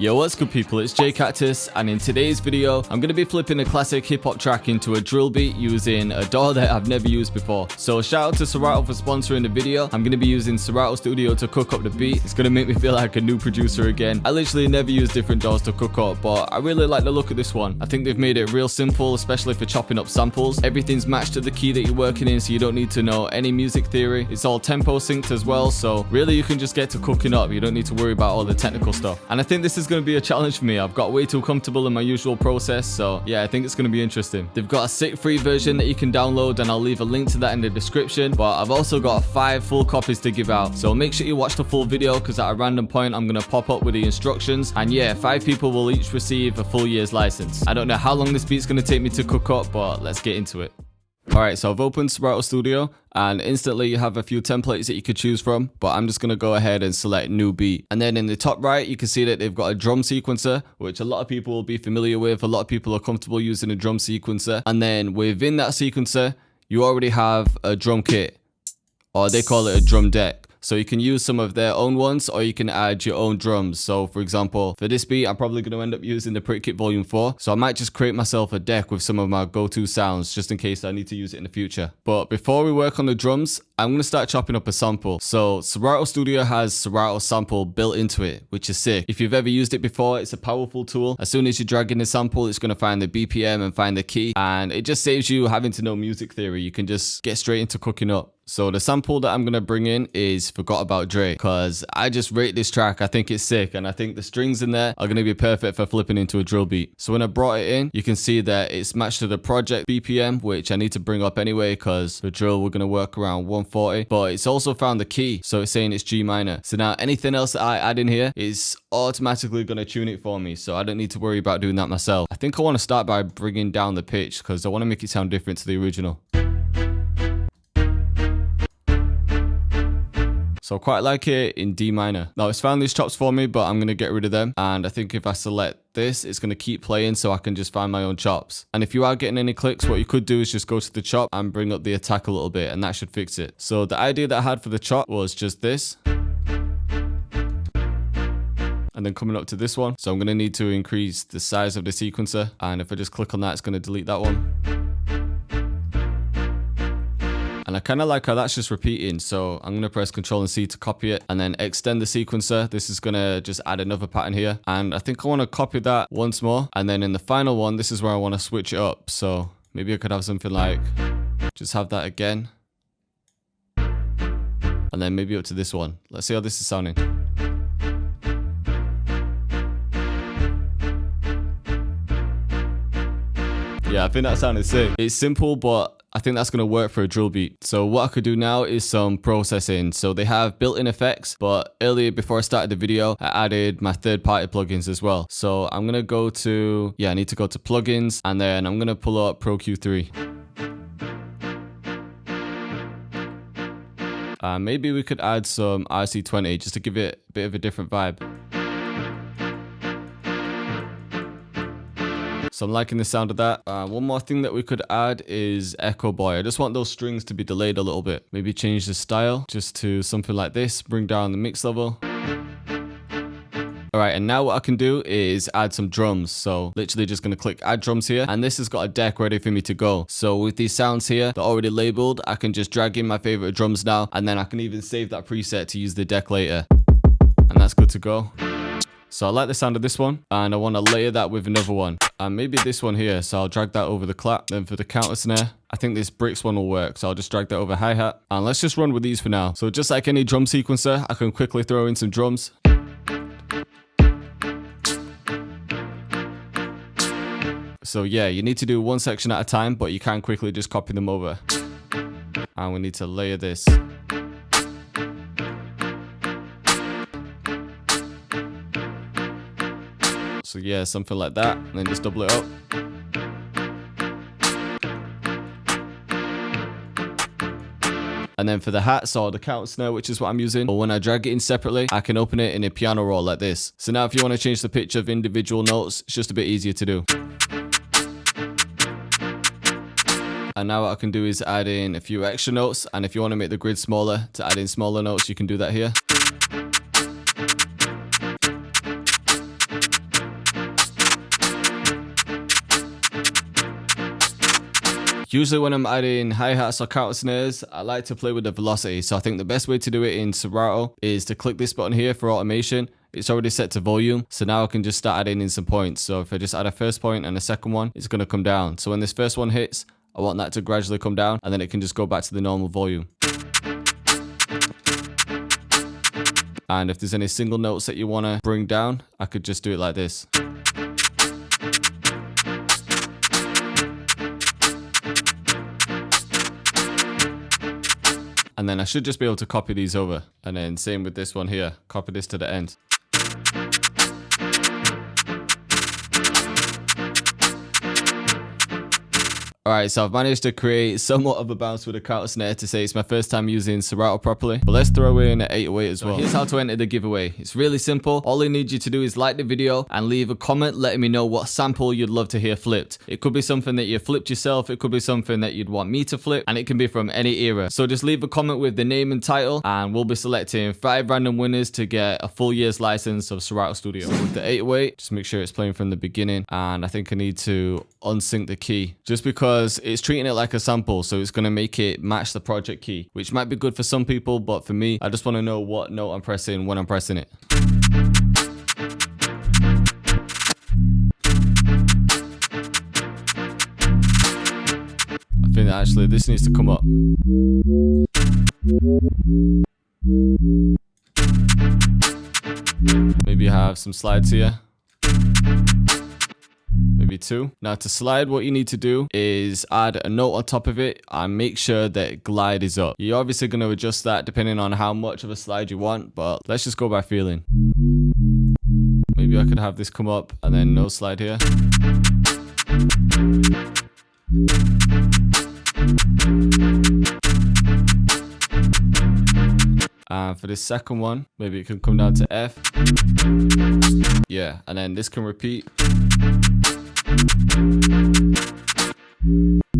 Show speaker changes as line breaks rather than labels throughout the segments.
Yo, what's good people, it's JAYCACTUS, and in today's video, I'm going to be flipping a classic hip-hop track into a drill beat using a DAW that I've never used before. So shout out to Serato for sponsoring the video. I'm going to be using Serato Studio to cook up the beat. It's going to make me feel like a new producer again. I literally never use different DAWs to cook up, but I really like the look of this one. I think they've made it real simple, especially for chopping up samples. Everything's matched to the key that you're working in, so you don't need to know any music theory. It's all tempo synced as well, so really you can just get to cooking up. You don't need to worry about all the technical stuff. And I think this is going to be a challenge for me. I've got way too comfortable in my usual process, so yeah, I think it's going to be interesting. They've got a sick free version that you can download, and I'll leave a link to that in the description, but I've also got 5 full copies to give out, so make sure you watch the full video because at a random point I'm going to pop up with the instructions, and yeah, 5 people will each receive a full year's license. I don't know how long this beat's going to take me to cook up, but let's get into it. Alright, so I've opened Serato Studio, and instantly you have a few templates that you could choose from, but I'm just going to go ahead and select new beat. And then in the top right, you can see that they've got a drum sequencer, which a lot of people will be familiar with. A lot of people are comfortable using a drum sequencer. And then within that sequencer, you already have a drum kit, or they call it a drum deck. So you can use some of their own ones, or you can add your own drums. So for example, for this beat, I'm probably going to end up using the Prick Kit Volume 4. So I might just create myself a deck with some of my go-to sounds, just in case I need to use it in the future. But before we work on the drums, I'm going to start chopping up a sample. So Serato Studio has Serato sample built into it, which is sick. If you've ever used it before, it's a powerful tool. As soon as you drag in the sample, it's going to find the BPM and find the key. And it just saves you having to know music theory. You can just get straight into cooking up. So the sample that I'm going to bring in is Forgot About Dre, because I just rate this track. I think it's sick, and I think the strings in there are going to be perfect for flipping into a drill beat. So when I brought it in, you can see that it's matched to the project BPM, which I need to bring up anyway because the drill we're going to work around 140, but it's also found the key, so it's saying it's G minor. So now anything else that I add in here is automatically going to tune it for me, so I don't need to worry about doing that myself. I think I want to start by bringing down the pitch because I want to make it sound different to the original. So I quite like it in D minor. Now it's found these chops for me, but I'm going to get rid of them. And I think if I select this, it's going to keep playing so I can just find my own chops. And if you are getting any clicks, what you could do is just go to the chop and bring up the attack a little bit, and that should fix it. So the idea that I had for the chop was just this. And then coming up to this one. So I'm going to need to increase the size of the sequencer. And if I just click on that, it's going to delete that one. And I kind of like how that's just repeating, so I'm going to press Ctrl and C to copy it and then extend the sequencer. This is going to just add another pattern here, and I think I want to copy that once more, and then in the final one, this is where I want to switch it up. So maybe I could have something like, just have that again, and then maybe up to this one. Let's see how this is sounding. Yeah, I think that sounded sick. It's simple, but I think that's going to work for a drill beat. So what I could do now is some processing. So they have built-in effects, but earlier before I started the video, I added my third-party plugins as well. So I'm going to go to, I need to go to plugins, and then I'm going to pull up Pro Q3. Maybe we could add some RC20 just to give it a bit of a different vibe. So I'm liking the sound of that. One more thing that we could add is Echo Boy. I just want those strings to be delayed a little bit. Maybe change the style just to something like this. Bring down the mix level. Alright, and now what I can do is add some drums. So literally just going to click add drums here. And this has got a deck ready for me to go. So with these sounds here, they're already labeled. I can just drag in my favorite drums now. And then I can even save that preset to use the deck later. And that's good to go. So I like the sound of this one, and I want to layer that with another one, and maybe this one here. So I'll drag that over the clap. Then for the counter snare, I think this bricks one will work, so I'll just drag that over hi-hat, and let's just run with these for now. So just like any drum sequencer, I can quickly throw in some drums. So yeah, you need to do one section at a time, but you can quickly just copy them over. And we need to layer this. So yeah, something like that, and then just double it up. And then for the hats or the counter snare, which is what I'm using, but when I drag it in separately, I can open it in a piano roll like this. So now if you want to change the pitch of individual notes, it's just a bit easier to do. And now what I can do is add in a few extra notes, and if you want to make the grid smaller to add in smaller notes, you can do that here. Usually when I'm adding hi-hats or counter snares, I like to play with the velocity. So I think the best way to do it in Serato is to click this button here for automation. It's already set to volume, so now I can just start adding in some points. So if I just add a first point and a second one, it's going to come down. So when this first one hits, I want that to gradually come down, and then it can just go back to the normal volume. And if there's any single notes that you want to bring down, I could just do it like this. And then I should just be able to copy these over. And then same with this one here. Copy this to the end. Alright, so I've managed to create somewhat of a bounce with a counter snare to say it's my first time using Serato properly. But let's throw in an 808 as well. Here's how to enter the giveaway. It's really simple. All I need you to do is like the video and leave a comment letting me know what sample you'd love to hear flipped. It could be something that you flipped yourself. It could be something that you'd want me to flip. And it can be from any era. So just leave a comment with the name and title, and we'll be selecting 5 random winners to get a full year's license of Serato Studio. So with the 808, just make sure it's playing from the beginning. And I think I need to unsync the key just because it's treating it like a sample, so it's going to make it match the project key, which might be good for some people, but for me, I just want to know what note I'm pressing when I'm pressing it. I think that actually this needs to come up. Maybe have some slides here. Maybe 2. Now to slide, what you need to do is add a note on top of it and make sure that glide is up. You're obviously going to adjust that depending on how much of a slide you want, but let's just go by feeling. Maybe I could have this come up and then no slide here. And for this second one, maybe it can come down to F. Yeah, and then this can repeat.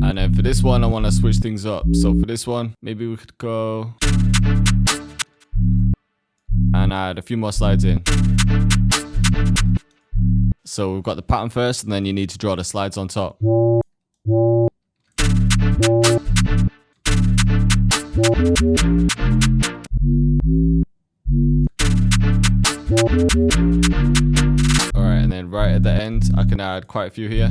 And then for this one, I want to switch things up. So for this one, maybe we could go and add a few more slides in. So we've got the pattern first, and then you need to draw the slides on top. Alright, and then right at the end, I can add quite a few here.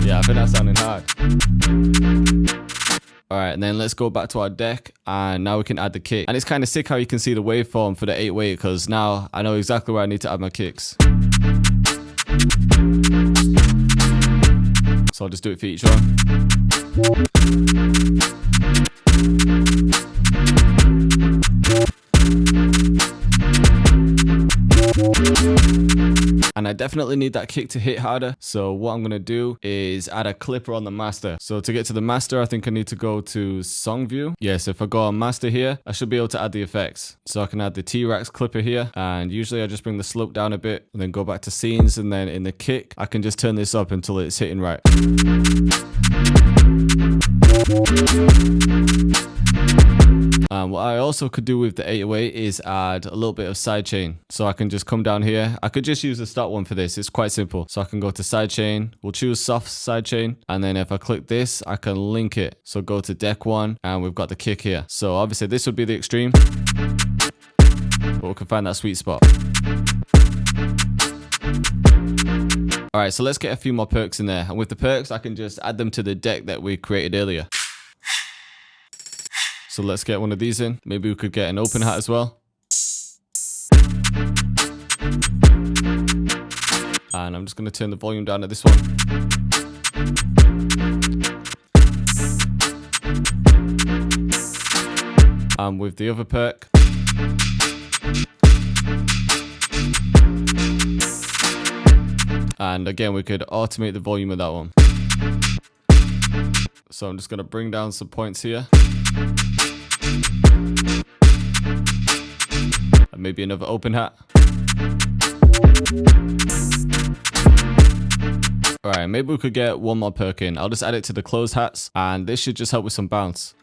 Yeah, I think that's sounding hard. Alright, and then let's go back to our deck, and now we can add the kick. And it's kind of sick how you can see the waveform for the 808, because now I know exactly where I need to add my kicks. So I'll just do it for each one. And I definitely need that kick to hit harder. So what I'm going to do is add a clipper on the master. So to get to the master, I think I need to go to song view. Yes, if I go on master here, I should be able to add the effects. So I can add the T-Rex clipper here. And usually I just bring the slope down a bit and then go back to scenes. And then in the kick, I can just turn this up until it's hitting right. What I also could do with the 808 is add a little bit of sidechain. So I can just come down here. I could just use the start one for this. It's quite simple. So I can go to sidechain. We'll choose soft sidechain. And then if I click this, I can link it. So go to deck 1 and we've got the kick here. So obviously this would be the extreme, but we can find that sweet spot. Alright, so let's get a few more perks in there. And with the perks, I can just add them to the deck that we created earlier. So let's get one of these in. Maybe we could get an open hat as well. And I'm just going to turn the volume down at this one. And with the other perk, and again, we could automate the volume of that one. So I'm just going to bring down some points here. And maybe another open hat. Alright, maybe we could get one more perk in. I'll just add it to the closed hats, and this should just help with some bounce.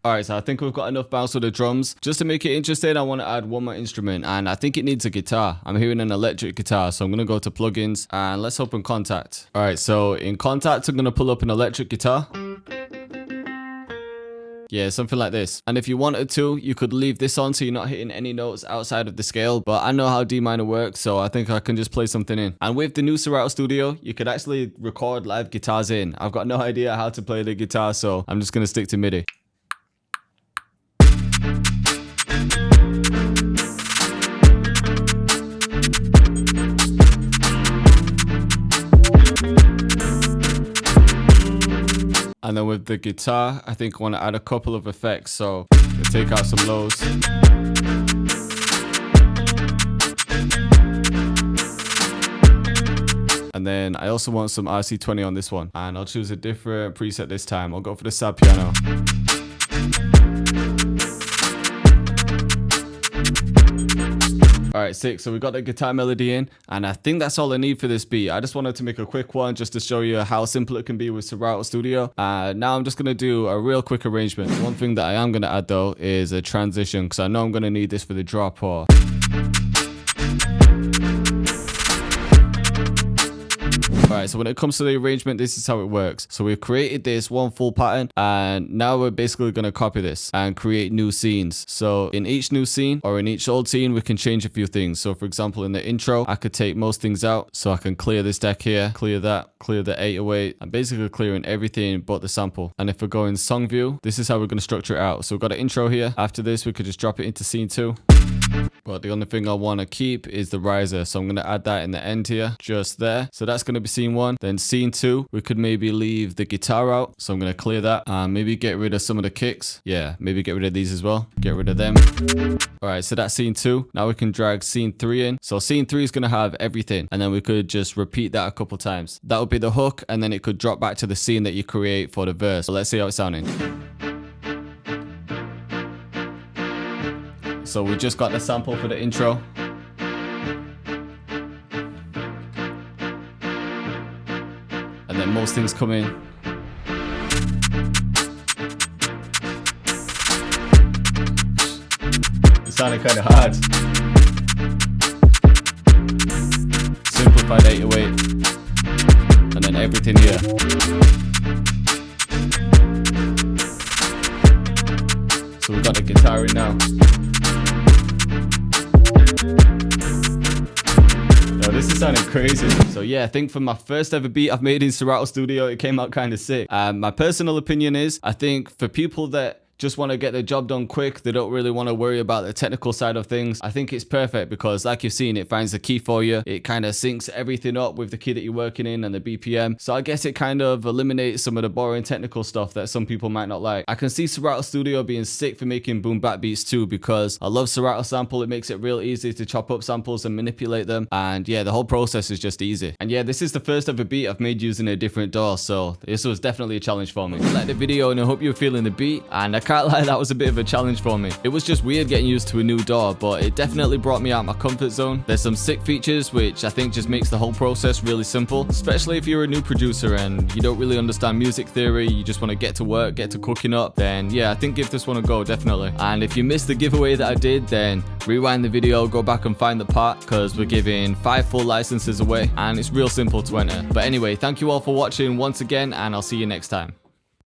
Alright, so I think we've got enough bounce with the drums. Just to make it interesting, I want to add one more instrument, and I think it needs a guitar. I'm hearing an electric guitar, so I'm going to go to plugins and let's open Contact. Alright, so in Contact, I'm going to pull up an electric guitar. Yeah, something like this. And if you wanted to, you could leave this on so you're not hitting any notes outside of the scale. But I know how D minor works, so I think I can just play something in. And with the new Serato Studio, you could actually record live guitars in. I've got no idea how to play the guitar, so I'm just going to stick to MIDI. And then with the guitar, I think I want to add a couple of effects. So take out some lows. And then I also want some RC20 on this one. And I'll choose a different preset this time. I'll go for the sad piano. Alright, sick. So we got the guitar melody in, and I think that's all I need for this beat. I just wanted to make a quick one just to show you how simple it can be with Serato Studio. Now I'm just going to do a real quick arrangement. One thing that I am going to add though is a transition, because I know I'm going to need this for the drop or... Alright, so when it comes to the arrangement, this is how it works. So we've created this one full pattern, and now we're basically going to copy this and create new scenes. So in each new scene or in each old scene, we can change a few things. So for example, in the intro, I could take most things out. So I can clear this deck here, clear that, clear the 808. I'm basically clearing everything but the sample. And if we go in song view, this is how we're going to structure it out. So we've got an intro here. After this, we could just drop it into scene 2. But the only thing I want to keep is the riser. So I'm going to add that in the end here, just there. So that's going to be scene 1. Then scene 2, we could maybe leave the guitar out. So I'm going to clear that. Maybe get rid of some of the kicks. Yeah, maybe get rid of these as well. Get rid of them. Alright, so that's scene 2. Now we can drag scene 3 in. So scene 3 is going to have everything. And then we could just repeat that a couple times. That would be the hook. And then it could drop back to the scene that you create for the verse. So let's see how it's sounding. So we just got the sample for the intro. And then most things come in. It sounded kind of hard. Simplified 808. And then everything here. So we got the guitar in now. This is sounding crazy. So yeah, I think for my first ever beat I've made in Serato Studio, it came out kind of sick. My personal opinion is, I think for people that just want to get the job done quick, they don't really want to worry about the technical side of things, I think it's perfect because like you've seen, it finds the key for you. It kind of syncs everything up with the key that you're working in and the BPM. So I guess it kind of eliminates some of the boring technical stuff that some people might not like. I can see Serato Studio being sick for making boom bap beats too, because I love Serato sample. It makes it real easy to chop up samples and manipulate them. And yeah, the whole process is just easy. And yeah, this is the first ever beat I've made using a different DAW, so this was definitely a challenge for me. I like the video and I hope you're feeling the beat, and I can't lie, that was a bit of a challenge for me. It was just weird getting used to a new DAW, but it definitely brought me out of my comfort zone. There's some sick features which I think just makes the whole process really simple, especially if you're a new producer and you don't really understand music theory, you just want to get to work, get to cooking up, then yeah, I think give this one a go, definitely. And if you missed the giveaway that I did, then rewind the video, go back and find the part, because we're giving 5 full licenses away and it's real simple to enter. But anyway, thank you all for watching once again, and I'll see you next time.